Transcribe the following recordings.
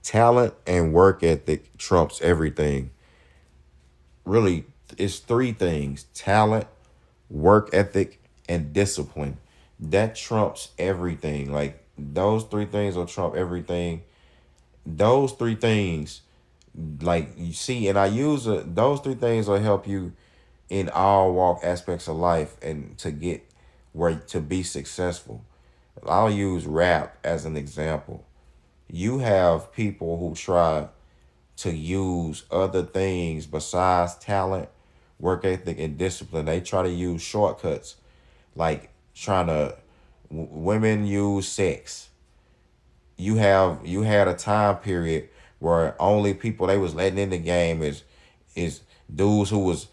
Talent and work ethic trumps everything. Really, it's three things: talent, work ethic, and discipline. That trumps everything. Like those three things will trump everything. Those three things, like you see, and I use those three things will help you in all walk aspects of life and to get where to be successful. I'll use rap as an example. You have people who try to use other things besides talent, work ethic, and discipline. They try to use shortcuts, like trying to women use sex. You had a time period where only people they was letting in the game is dudes who was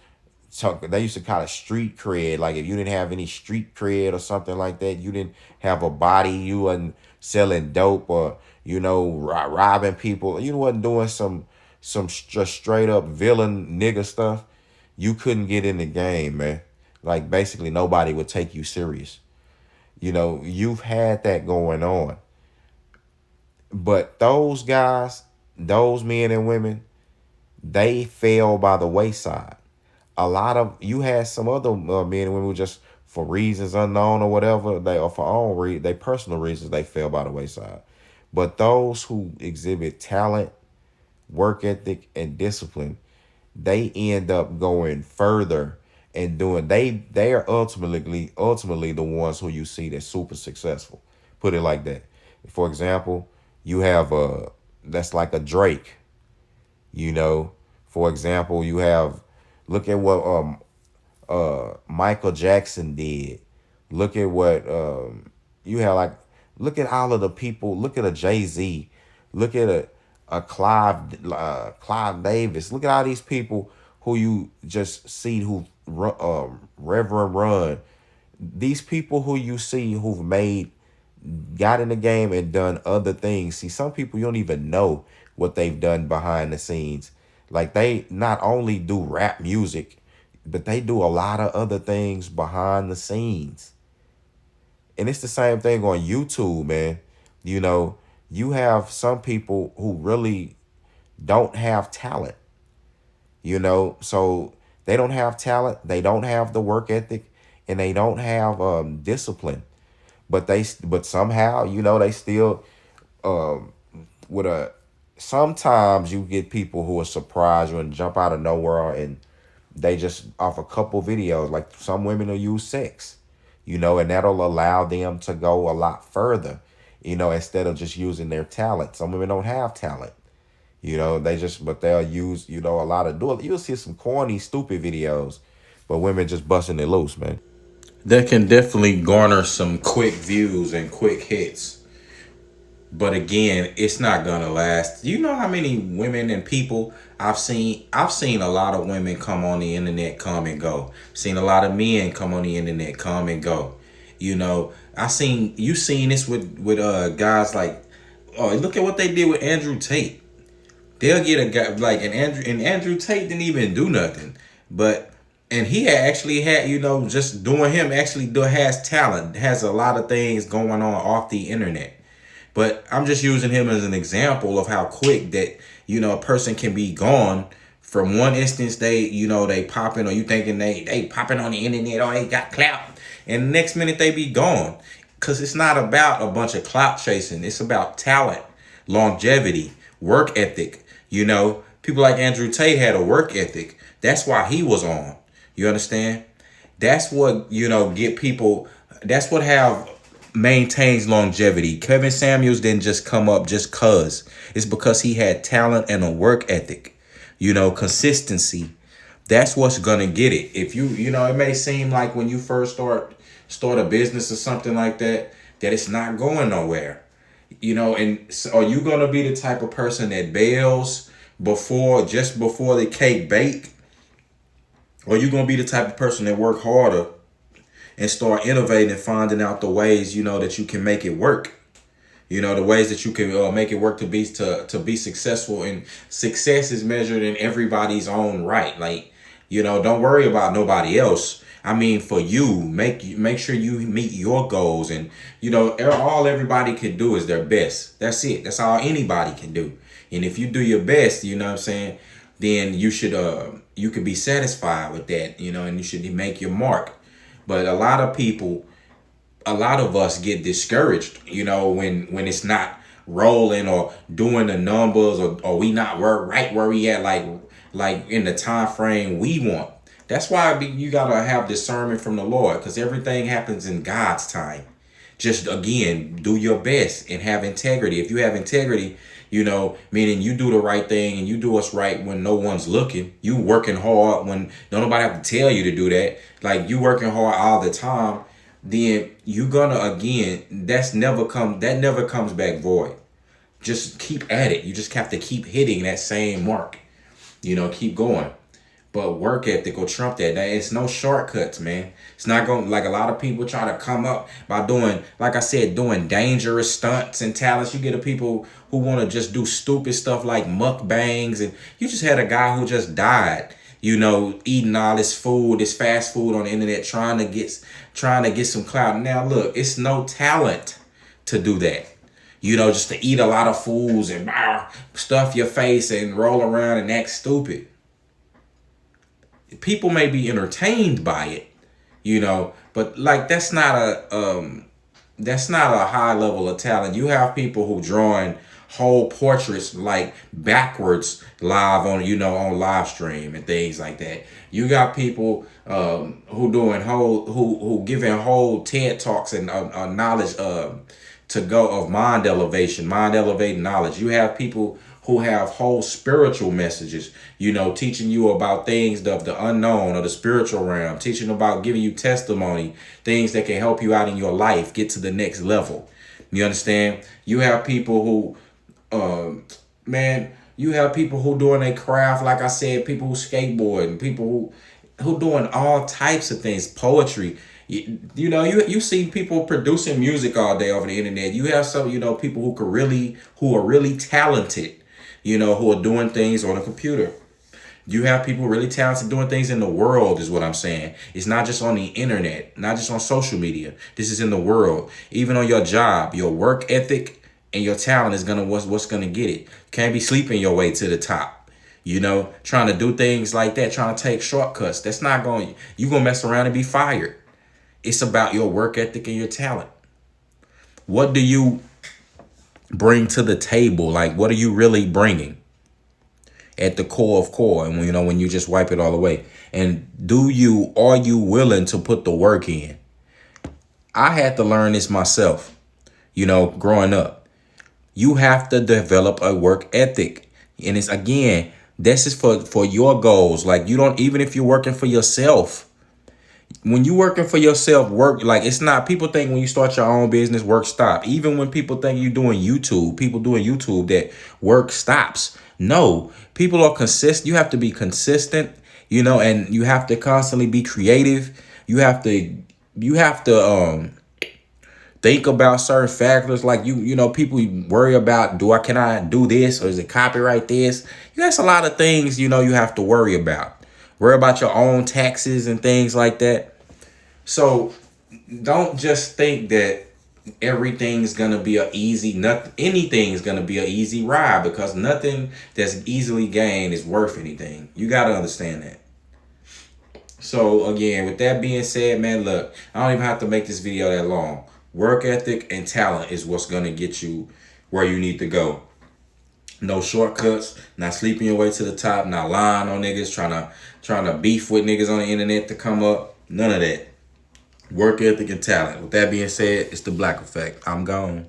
they used to call it street cred. Like if you didn't have any street cred or something like that, you didn't have a body, you wasn't selling dope or robbing people, you wasn't doing some just straight up villain nigga stuff. You couldn't get in the game, man. Like basically nobody would take you serious. You've had that going on. But those guys, those men and women, they fell by the wayside. A lot of you had some other men and women who just for reasons unknown or whatever they or for own they personal reasons they fell by the wayside. But those who exhibit talent, work ethic, and discipline, they end up going further and doing they are ultimately the ones who you see that's super successful. Put it like that. For example, you have that's like a Drake, you know. For example, you have look at what Michael Jackson did. Look at what you have like look at all of the people, look at a Jay-Z, look at a Clive Davis. Look at all these people who you just see who Reverend Run. These people who you see who've got in the game and done other things. See, some people you don't even know what they've done behind the scenes. Like they not only do rap music, but they do a lot of other things behind the scenes. And it's the same thing on YouTube, man. You know, you have some people who really don't have talent, so they don't have talent, they don't have the work ethic, and they don't have discipline. But somehow, they still with a sometimes you get people who are surprised you and jump out of nowhere and they just off a couple videos, like some women will use sex, and that'll allow them to go a lot further, instead of just using their talent. Some women don't have talent, but they'll use, a lot of you'll see some corny, stupid videos, but women just busting it loose, man. That can definitely garner some quick views and quick hits. But again, it's not gonna last. You know how many women and people I've seen? I've seen a lot of women come on the internet, come and go. Seen a lot of men come on the internet, come and go. You seen this with guys like, oh, look at what they did with Andrew Tate. They'll get a guy like Andrew Tate didn't even do nothing, but and he had actually had just doing him actually has talent, has a lot of things going on off the internet. But I'm just using him as an example of how quick that, a person can be gone from one instance. They popping, or you thinking they popping on the internet, or they got clout. And the next minute they be gone. Because it's not about a bunch of clout chasing. It's about talent, longevity, work ethic. People like Andrew Tate had a work ethic. That's why he was on. You understand? That's what, get people, that's what have maintains longevity. Kevin Samuels didn't just come up just cause. It's because he had talent and a work ethic. Consistency. That's what's gonna get it. If it may seem like when you first start a business or something like that, that it's not going nowhere. And so are you gonna be the type of person that bails just before the cake bake? Or are you gonna be the type of person that work harder and start innovating and finding out the ways, that you can make it work. The ways that you can make it work to be successful. And success is measured in everybody's own right. Like, don't worry about nobody else. I mean, for you, make sure you meet your goals, and all everybody can do is their best. That's it. That's all anybody can do. And if you do your best, you know what I'm saying, then you could be satisfied with that, and you should make your mark. But a lot of us get discouraged, when it's not rolling or doing the numbers, or we not right where we at, like in the time frame we want. That's why you gotta have discernment from the Lord, because everything happens in God's time. Just again, do your best and have integrity. If you have integrity, meaning you do the right thing and you do what's right when no one's looking. You working hard when don't nobody have to tell you to do that. Like you working hard all the time, then you gonna again. That never comes back void. Just keep at it. You just have to keep hitting that same mark. Keep going. But work ethic will trump that. It's no shortcuts, man. It's not going, like a lot of people try to come up by doing, like I said, doing dangerous stunts and talents. You get a people who want to just do stupid stuff like mukbangs. And you just had a guy who just died, eating all this food, this fast food on the internet, trying to get some clout. Now, look, it's no talent to do that. Just to eat a lot of foods and stuff your face and roll around and act stupid. People may be entertained by it, but like that's not a high level of talent. You have people who drawing whole portraits like backwards live on live stream and things like that. You got people who doing who giving whole TED talks and knowledge to go of mind elevating knowledge. You have people who have whole spiritual messages, teaching you about things of the unknown or the spiritual realm, teaching about giving you testimony, things that can help you out in your life, get to the next level. You understand? You have people who, you have people who doing a craft, like I said, people who skateboard and people who doing all types of things, poetry. You see people producing music all day over the internet. You have some, people who are really talented, who are doing things on a computer. You have people really talented doing things in the world, is what I'm saying. It's not just on the internet, not just on social media. This is in the world. Even on your job, your work ethic and your talent is what's gonna get it. You can't be sleeping your way to the top. Trying to do things like that, trying to take shortcuts. That's not going. You gonna mess around and be fired. It's about your work ethic and your talent. What do you bring to the table? Like, what are you really bringing at the core of core? And when you just wipe it all away. And are you willing to put the work in? I had to learn this myself, growing up. You have to develop a work ethic. And it's, again, this is for your goals. Like, you don't, even if you're working for yourself, when you working for yourself, work, like, it's not, people think when you start your own business, work stop. Even when people think you're doing YouTube, that work stops. No, people are consistent. You have to be consistent, and you have to constantly be creative. You have to think about certain factors, like people worry about, can I do this, or is it copyright this? That's a lot of things you have to worry about. Worry about your own taxes and things like that. So don't just think that everything's gonna be anything's gonna be an easy ride, because nothing that's easily gained is worth anything. You gotta understand that. So again, with that being said, man, look, I don't even have to make this video that long. Work ethic and talent is what's gonna get you where you need to go. No shortcuts, not sleeping your way to the top, not lying on niggas, trying to beef with niggas on the internet to come up. None of that. Work ethic and talent. With that being said, it's the Black Effect. I'm gone.